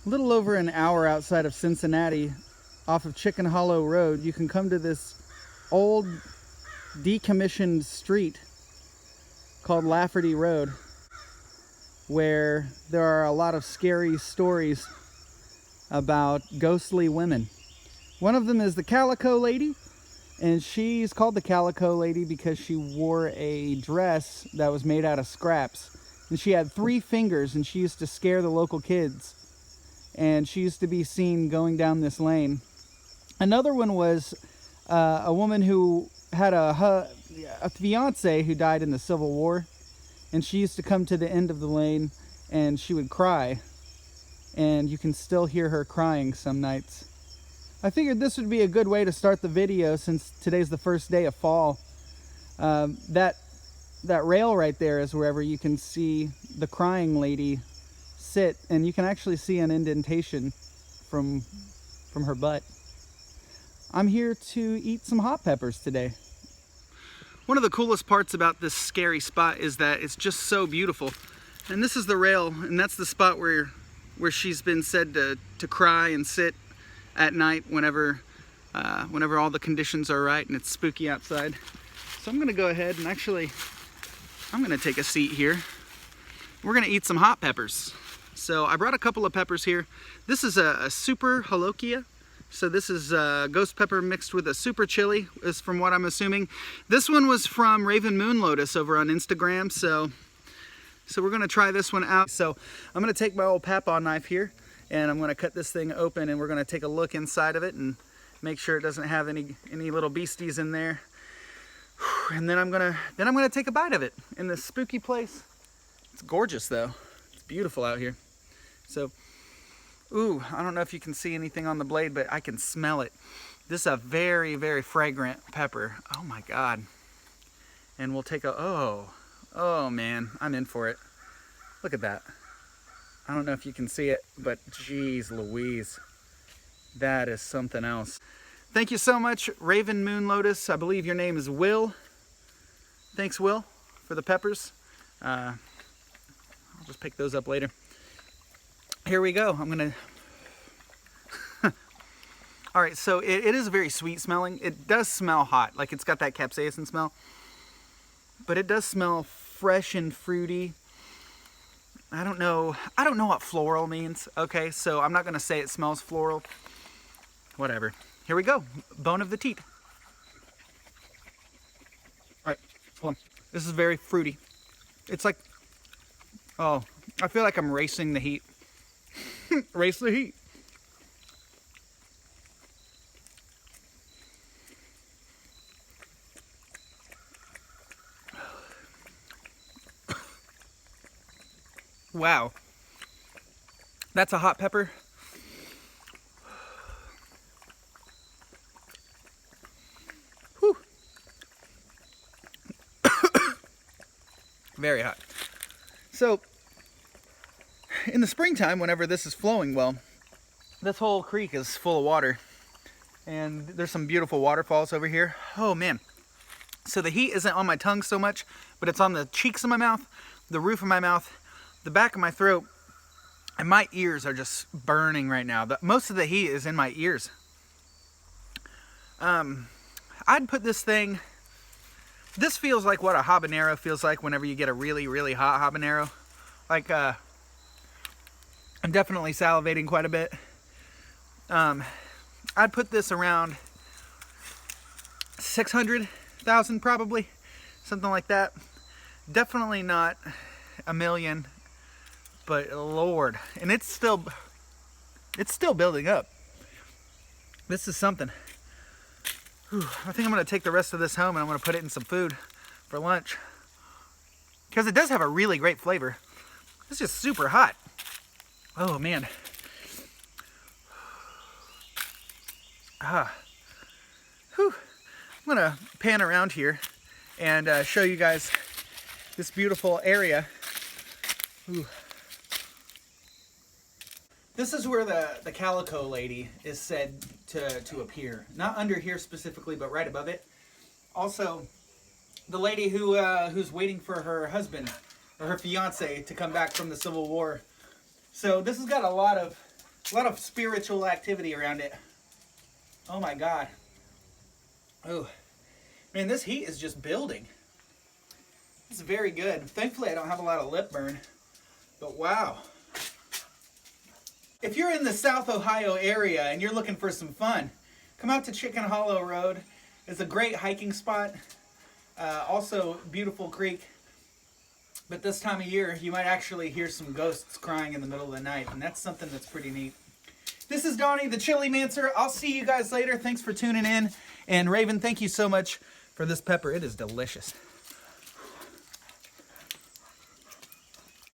A little over an hour outside of Cincinnati, off of Chicken Hollow Road, you can come to this old decommissioned street called Lafferty Road, where there are a lot of scary stories about ghostly women. One of them is the Calico Lady, and she's called the Calico Lady because she wore a dress that was made out of scraps. And she had 3 fingers, and she used to scare the local kids. And she used to be seen going down this lane. Another one was a woman who had a fiance who died in the Civil War. And she used to come to the end of the lane, and she would cry. And you can still hear her crying some nights. I figured this would be a good way to start the video since today's the first day of fall. That rail right there is wherever you can see the crying lady sit, and you can actually see an indentation from her butt. I'm here to eat some hot peppers today. One of the coolest parts about this scary spot is that it's just so beautiful. And this is the rail, and that's the spot where she's been said to cry and sit at night whenever all the conditions are right and it's spooky outside. So I'm gonna go ahead and I'm gonna take a seat here. We're gonna eat some hot peppers. So I brought a couple of peppers here. This is a super Jolokia. So this is ghost pepper mixed with a super chili, is from what I'm assuming. This one was from Raven Moon Lotus over on Instagram. So we're gonna try this one out. So I'm gonna take my old Papaw knife here, and I'm gonna cut this thing open, and we're gonna take a look inside of it and make sure it doesn't have any little beasties in there. And then I'm gonna take a bite of it in this spooky place. It's gorgeous though. It's beautiful out here. So, ooh, I don't know if you can see anything on the blade, but I can smell it. This is a very, very fragrant pepper. Oh my God. And we'll take oh man, I'm in for it. Look at that. I don't know if you can see it, but geez Louise, that is something else. Thank you so much, Raven Moon Lotus. I believe your name is Will. Thanks, Will, for the peppers. I'll just pick those up later. Here we go. I'm gonna... All right, so it is very sweet smelling. It does smell hot, like it's got that capsaicin smell. But it does smell fresh and fruity. I don't know what floral means, okay? So I'm not gonna say it smells floral. Whatever. Here we go. Bone of the teat. All right, hold on. This is very fruity. It's like, oh, I feel like I'm racing the heat. Race the heat. Wow. That's a hot pepper. Whew. Very hot. So, in the springtime, whenever this is flowing well, this whole creek is full of water. And there's some beautiful waterfalls over here. Oh man. So the heat isn't on my tongue so much, but it's on the cheeks of my mouth, the roof of my mouth, the back of my throat, and my ears are just burning right now. Most of the heat is in my ears. I'd put this thing, this feels like what a habanero feels like whenever you get a really, really hot habanero. Like, I'm definitely salivating quite a bit. I'd put this around 600,000 probably, something like that. Definitely not a million, but Lord, and it's still building up. This is something. Whew, I think I'm gonna take the rest of this home and I'm gonna put it in some food for lunch, because it does have a really great flavor. It's just super hot. Oh man. Whew. I'm gonna pan around here and show you guys this beautiful area. Ooh. This is where the Calico Lady is said to appear. Not under here specifically, but right above it. Also, the lady who's waiting for her husband or her fiance to come back from the Civil War. So this has got a lot of A lot of spiritual activity around it. Oh my God. Oh, man, this heat is just building. It's very good. Thankfully, I don't have a lot of lip burn, but wow. If you're in the South Ohio area and you're looking for some fun, come out to Chicken Hollow Road. It's a great hiking spot. Also, beautiful creek. But this time of year, you might actually hear some ghosts crying in the middle of the night, and that's something that's pretty neat. This is Donnie, the Chilimancer. I'll see you guys later. Thanks for tuning in. And Raven, thank you so much for this pepper. It is delicious.